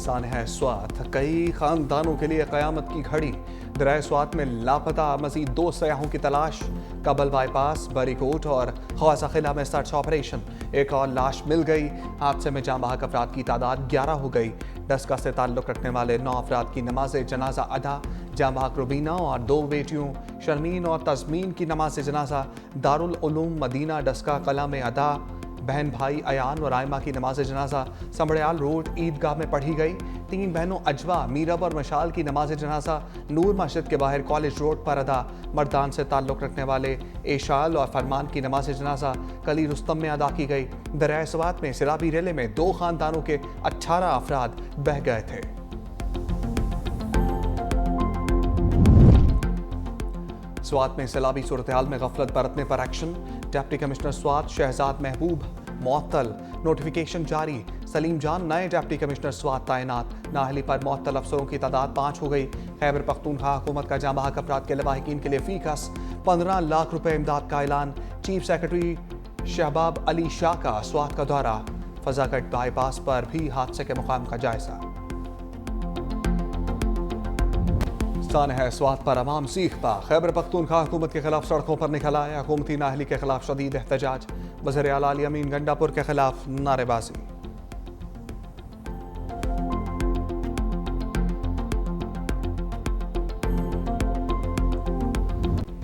सानहा स्वात कई खानदानों के लिए कयामत की घड़ी। दरिया स्वात में लापता मजीद 2 सयाहों की तलाश। कबल बाईपास, बरीकोट और ख्वाजा किला में सर्च ऑपरेशन। एक और लाश मिल गई। हादसे में जाँ बहक अफराद की तादाद 11 हो गई। डस्का से ताल्लुक रखने वाले 9 अफराद की नमाज जनाजा अदा। जाँ बहक रुबीना और 2 बेटियों शर्मीन और तस्मीन की नमाज जनाजा दारुल उलूम मदीना डस्का कला में अदा। बहन भाई अयान और आयमा की नमाज जनाजा समड़याल रोड ईदगाह में पढ़ी गई। 3 बहनों अजवा, मीरब और मशाल की नमाज जनाजा नूर मस्जिद के बाहर कॉलेज रोड पर अदा। मर्दान से ताल्लुक रखने वाले एशाल और फरमान की नमाज जनाजा कली रुस्तम में अदा की गई। दरिया स्वात में सैलाबी रेले में 2 खानदानों के 18 अफराद बह गए थे। स्वात में सैलाबी सूरत-ए-हाल में गफलत बरतने पर action. Deputy commissioner Swat Shahzad Mahboob मुअत्तल। नोटिफिकेशन जारी। सलीम जान नए डिप्टी कमिश्नर स्वात तैनात। नाअहली पर मुअत्तल अफसरों की तादाद 5 हो गई। खैबर पख्तूनख्वा हुकूमत का जाँ बहक अफराद के लवाहिकीन के लिए फीकस 15 लाख रुपए इमदाद का ऐलान। चीफ सेक्रेटरी शहबाब अली शाह का स्वात का दौरा। फजागट बाईपास पर भी हादसे के मुकाम का जायजा। सानहा स्वात पर अवाम सीख पा। खैबर पख्तूनख्वा हुकूमत के खिलाफ सड़कों पर निकल आया। हुकूमती नाअहली के खिलाफ शदीद एहतजाज। वज़ीर आला अली अमीन गंडापुर के खिलाफ नारेबाजी।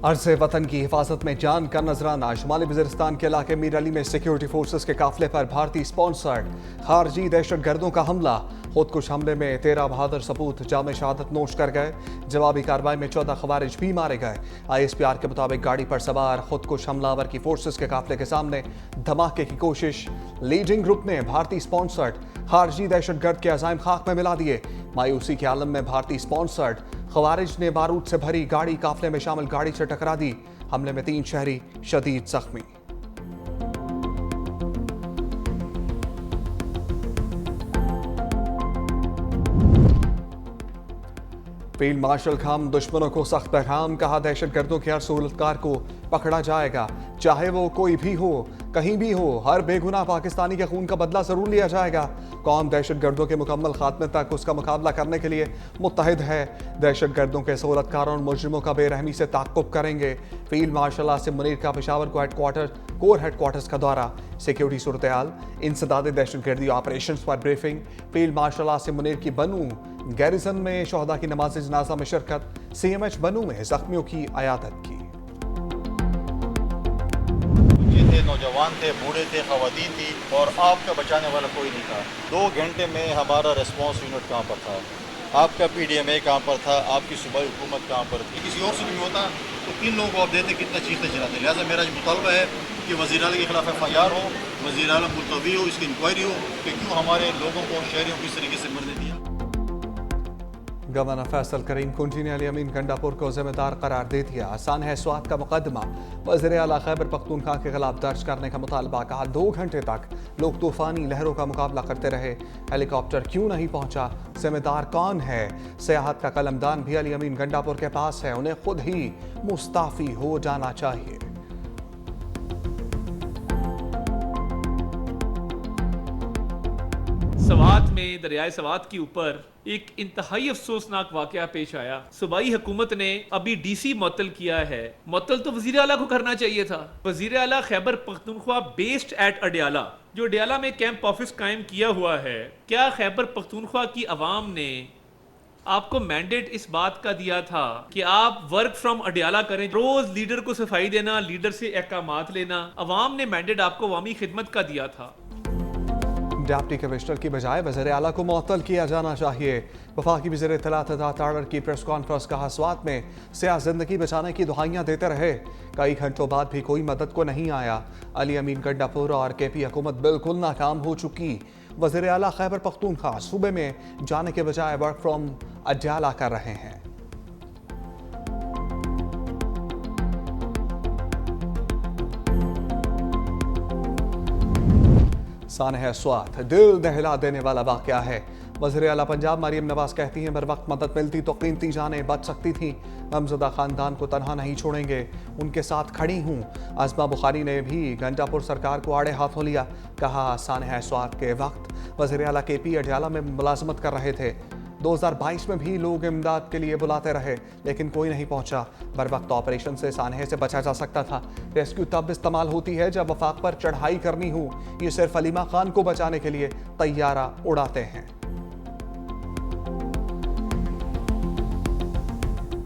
अर्ज़े वतन की हिफाजत में जान का नजराना। शुमाली वज़ीरिस्तान के इलाके मीर अली में सिक्योरिटी फोर्सेस के काफिले पर भारतीय स्पॉन्सर्ड खारजी दहशतगर्दों का हमला। खुदकुश हमले में 13 बहादुर सपूत जाम शहादत नोश कर गए। जवाबी कार्रवाई में 14 खवारिज भी मारे गए। ISPR के मुताबिक गाड़ी पर सवार खुदकुश हमलावर की फोर्सेस के काफिले के सामने धमाके की कोशिश। लीडिंग ग्रुप ने भारतीय स्पॉन्सर्ड खारजी दहशतगर्द के अजाइम खाक में मिला दिए। मायूसी के आलम में भारतीय स्पॉन्सर्ड खवारिज ने बारूद से भरी गाड़ी काफिले में शामिल गाड़ी से टकरा दी। हमले में 3 शहरी शदीद जख्मी। फील्ड मार्शल खाम दुश्मनों को सख्त पैगाम। कहा दहशतगर्दों के हर सहूलतकार को पकड़ा जाएगा, चाहे वो कोई भी हो, कहीं भी हो। हर बेगुनाह पाकिस्तानी के खून का बदला जरूर लिया जाएगा। कौम दहशतगर्दों के मुकम्मल खात्मे तक उसका मुकाबला करने के लिए मुत्तहिद है। दहशतगर्दों के सहूलतकारों और मुजरिमों का बेरहमी से ताक़ुब करेंगे। फील्ड मार्शल आसिम मुनीर का पेशावर कोर हेडक्वार्टर्स का दौरा। सिक्योरिटी सूरत-ए-हाल, इंसदाद दहशतगर्दी ऑपरेशन पर briefing. Field marshal Asim Munir की बनू गैरिसन में शोहदा की नमाज जनाजा में शिरकत। CMH बनू में जख्मियों की अयादत की। थे, नौजवान थे, बूढ़े थे, खवातीन थी और आपका बचाने वाला कोई नहीं था। 2 घंटे में हमारा रिस्पॉन्स यूनिट कहाँ पर था, आपका PDMA कहाँ पर था, आपकी सूबाई हुकूमत कहाँ पर थी। किसी और से भी होता तो 3 लोगों को आप देते कितना चीखते चिल्लाते। लिहाजा मेरा मुतालबा है कि वज़ीर आला के खिलाफ FIR हो, वज़ीर आला मुलतवी हो, इसकी इंक्वायरी हो कि क्यों हमारे लोगों को, शहरियों को इस तरीके से मरने दिया। गवर्नर फैसल करीम कुंजी ने अली अमीन गंडापुर को जिम्मेदार करार दे दिया। सानहा स्वात का मुकदमा वज़ीर आला खैबर पख्तूनख्वा के खिलाफ दर्ज करने का मुतालबा। कहा 2 घंटे तक लोग तूफानी लहरों का मुकाबला करते रहे, हेलीकॉप्टर क्यों नहीं पहुंचा, जिम्मेदार कौन है। सियाहत का कलमदान भी अली अमीन गंडापुर के पास है, उन्हें खुद ही मुस्ताफी हो जाना चाहिए। स्वात में दरियाए स्वात के ऊपर एक इंतहाई अफसोसनाक वाकया पेश आया। सूबाई हुकूमत ने अभी DC मुअत्तल किया है। मुअत्तल तो वजीर आला को करना चाहिए था। वजीर आला खैबर पख्तूनख्वा बेस्ड एट अडियाला, जो अडियाला में कैंप ऑफिस कायम किया हुआ है, क्या खैबर पख्तूनख्वा की अवाम ने आपको मैंडेट इस बात का दिया था कि आप वर्क फ्रॉम अडियाला करें, रोज लीडर को सफाई देना, लीडर से अहकामात लेना? अवाम ने मैंडेट आपको अवामी खिदमत का दिया था। डिप्टी कमिश्नर की बजाय वज़ीर आला को मुअत्तल किया जाना चाहिए। वफाकी वज़ीर इत्तलात ताड़र की प्रेस कॉन्फ्रेंस। कहा स्वात में सियाह जिंदगी बचाने की दुहाइयाँ देते रहे, कई घंटों बाद भी कोई मदद को नहीं आया। अली अमीन गंडापुर और KP हुकूमत बिल्कुल नाकाम हो चुकी। वज़ीर आला खैबर पख्तूनख्वा सूबे में जाने के बजाय वर्क फ्रॉम अडियाला कर रहे हैं। सानहा स्वात दिल दहला देने वाला वाकया है। वज़ीर आला पंजाब मरियम नवाज कहती हैं बर वक्त मदद मिलती तो कीमती जानें बच सकती थीं। गमज़दा ख़ानदान को तनहा नहीं छोड़ेंगे, उनके साथ खड़ी हूँ। आज़मा बुखारी ने भी गंडापुर सरकार को आड़े हाथों लिया। कहा सानहा स्वात के वक्त वज़ीर आला KP अडयाला में मुलाजमत कर रहे थे। 2022 में भी लोग इमदाद के लिए बुलाते रहे लेकिन कोई नहीं पहुंचा। बर वक्त ऑपरेशन से सानहे से बचा जा सकता था। रेस्क्यू तब इस्तेमाल होती है जब वफाक पर चढ़ाई करनी हो। ये सिर्फ अलीमा खान को बचाने के लिए तैयारा उड़ाते हैं।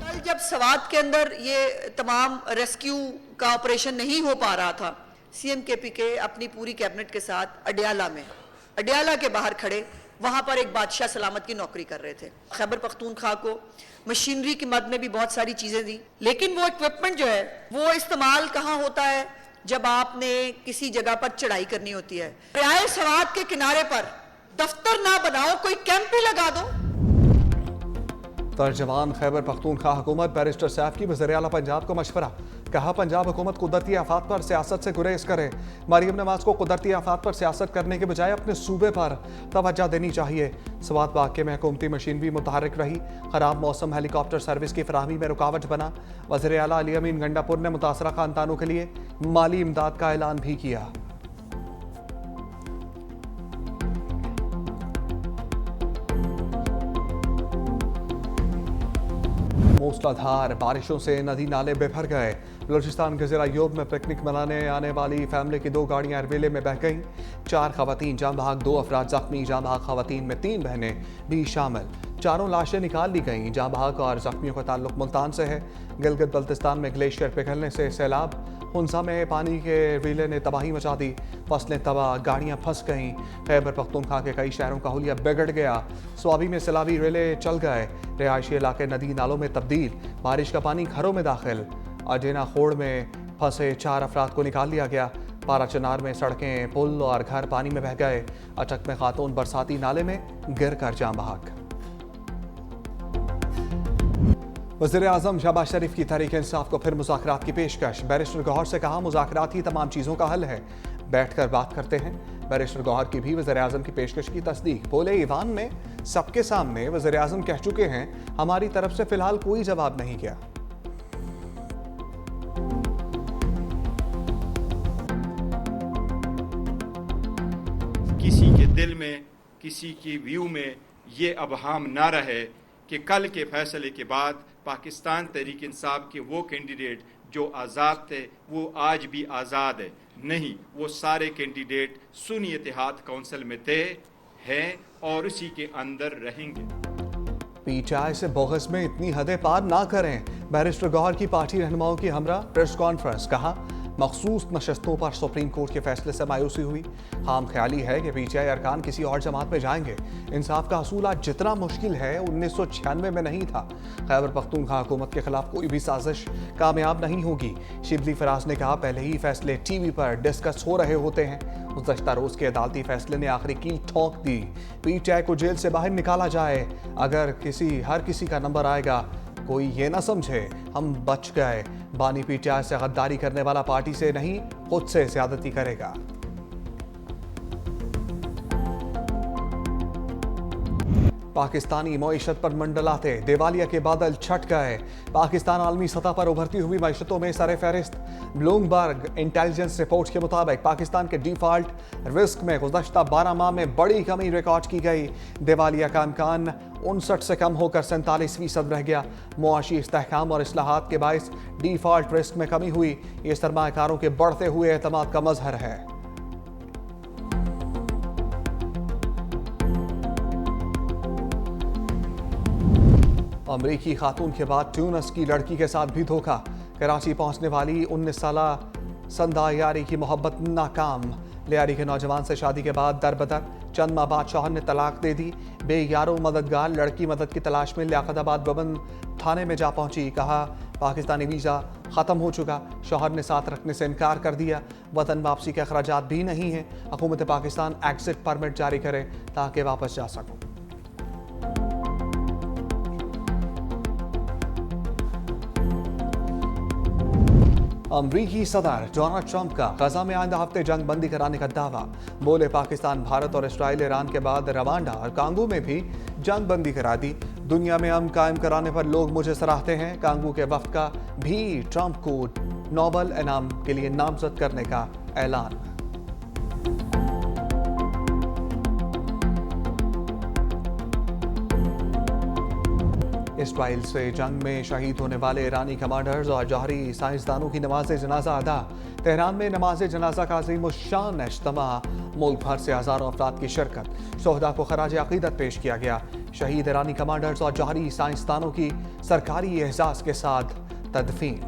कल जब सवात के अंदर ये तमाम रेस्क्यू का ऑपरेशन नहीं हो पा रहा था, CM KP के अपनी पूरी कैबिनेट के साथ अडयाला के बाहर खड़े, वहां पर एक बादशाह सलामत की नौकरी कर रहे थे। खैबर पख्तूनख्वा को मशीनरी की मद में भी बहुत सारी चीजें दी, लेकिन वो इक्विपमेंट जो है वो इस्तेमाल कहाँ होता है? जब आपने किसी जगह पर चढ़ाई करनी होती है। दरियाए सवात के किनारे पर दफ्तर ना बनाओ, कोई कैंप ही लगा दो। तर्जमान खैबर पख्तूनख्वा हुकूमत बैरिस्टर सैफ की वज़ीर आला पंजाब को मशवरा। कहा पंजाब हुकूमत कुदरती आफात पर सियासत से गुरेज करे। मरियम नवाज को कुदरती आफात पर सियासत करने के बजाय अपने सूबे पर तवज्जो देनी चाहिए। सवात वाक़े में हुकूमती मशीनरी मुतहर्रिक रही। खराब मौसम हेलीकॉप्टर सर्विस की फराहमी में रुकावट बना। वज़ीर आला अली अमीन गंडापुर ने मुतासरा खानदानों के लिए माली इमदाद का ऐलान भी किया। मूसलाधार बारिशों से नदी नाले बेभर गए। बलूचिस्तान के ज़िला यूब में पिकनिक मनाने आने वाली फैमिली की 2 गाड़ियां अरवेले में बह गईं। 4 खवातीन जाँ बहक, 2 अफराद जख्मी। जाँ बहक खवातीन में 3 बहनें भी शामिल। 4 लाशें निकाल ली गईं। जाँ बहक और जख्मियों का ताल्लुक मुल्तान से है। गिलगित बल्तिस्तान में ग्लेशियर पिघलने से सैलाब। हुंसा में पानी के रीले ने तबाही मचा दी। फसलें तबाह, गाड़ियां फंस गईं। खैबर पख्तूनख्वा के कई शहरों का हुलिया बिगड़ गया। स्वाबी में सैलाबी रेले चल गए। रिहायशी इलाके नदी नालों में तब्दील। बारिश का पानी घरों में दाखिल। अजेना खोड़ में फंसे 4 अफराद को निकाल लिया गया। पारा चनार में सड़कें, पुल और घर पानी में बह गए। अटक में खातून बरसाती नाले में गिर कर जाँ बहक। वज़ीर आज़म शहबाज शरीफ की तहरीक इंसाफ को फिर मुज़ाकरात की पेशकश। बैरिस्टर गौहर से कहा मुज़ाकरात ही तमाम चीज़ों का हल है, बैठकर बात करते हैं। बैरिस्टर गौहर की भी वज़ीर आज़म की पेशकश की तस्दीक। बोले ईवान में सबके सामने वज़ीर आज़म कह चुके हैं हमारी तरफ से फिलहाल कोई जवाब नहीं गया। किसी के दिल में, किसी की व्यू में ये अबहाम ना रहे कि कल के फैसले के बाद पाकिस्तान तहरीक इंसाफ के वो कैंडिडेट जो आज़ाद थे वो आज भी आज़ाद है। नहीं, वो सारे कैंडिडेट सुन्नी इत्तेहाद काउंसिल में थे, हैं और उसी के अंदर रहेंगे। PTI से बोगस में इतनी हदें पार ना करें। बैरिस्टर गौहर की पार्टी रहनुमाओं की हमरा प्रेस कॉन्फ्रेंस। कहा मखसूस नशस्तों पर सुप्रीम कोर्ट के फैसले से मायूसी हुई। खाम ख्याली है कि PTI अरकान किसी और जमात में जाएंगे। इंसाफ का हसूल आज जितना मुश्किल है 1996 में नहीं था। खैबर पख्तूनख्वा हुकूमत के खिलाफ कोई भी साजिश कामयाब नहीं होगी। शिबली फराज ने कहा पहले ही फैसले TV पर डिस्कस हो रहे होते हैं। गुज़श्ता रोज के अदालती फैसले ने आखिरी कील ठोंक दी। PTI को जेल से बाहर निकाला जाए। अगर हर किसी का नंबर आएगा, कोई ये ना समझे हम बच गए। बानी PTI से गद्दारी करने वाला पार्टी से नहीं खुद से ज्यादती करेगा। पाकिस्तानी मईशत पर मंडलाते दिवालिया के बादल छट गए। पाकिस्तान आलमी सतह पर उभरती हुई मईशतों में सरे फहरिस्त। ब्लूमबर्ग इंटेलिजेंस रिपोर्ट के मुताबिक पाकिस्तान के डिफॉल्ट रिस्क में गुज़श्ता 12 माह में बड़ी कमी रिकॉर्ड की गई। दिवालिया का इम्कान 59 से कम होकर 47% रह गया। मुआशी इस्तेहकाम और इस्लाहात के बायस डिफॉल्ट रिस्क में कमी हुई। ये सरमाकारों के बढ़ते हुए एतमाद का मजहर है। अमरीकी खातून के बाद ट्यूनस की लड़की के साथ भी धोखा। कराची पहुंचने वाली 19 साला संदा यारी की मोहब्बत नाकाम। लियारी के नौजवान से शादी के बाद दरबदर चंद माह बाद शौहर ने तलाक दे दी। बेयारो मददगार लड़की मदद की तलाश में लियाकताबाद बबन थाने में जा पहुंची। कहा पाकिस्तानी वीज़ा ख़त्म हो चुका। शौहर ने साथ रखने से इनकार कर दिया। वतन वापसी के अखराजात भी नहीं हैं। हुकूमत पाकिस्तान एग्जिट परमिट जारी करे ताकि वापस जा सकूं। अमरीकी सदर डोनाल्ड ट्रंप का गजा में आइंदा हफ्ते जंग बंदी कराने का दावा। बोले पाकिस्तान, भारत और इसराइल ईरान के बाद रवांडा और कांगो में भी जंग बंदी करा दी। दुनिया में अमन कायम कराने पर लोग मुझे सराहते हैं। कांगो के वफ्द का भी ट्रंप को नोबेल इनाम के लिए नामजद करने का ऐलान। इसराइल से जंग में शहीद होने वाले ईरानी कमांडर्स और जौहरी साइंसदानों की नमाज जनाजा अदा। तेहरान में नमाज जनाजा का अज़ीमुश्शान इज्तिमा, मुल्क भर से हजारों अफराद की शिरकत। शोहदा को खराज अकीदत पेश किया गया। शहीद ईरानी कमांडर्स और जौहरी साइंसदानों की सरकारी एहसास के साथ तदफीन।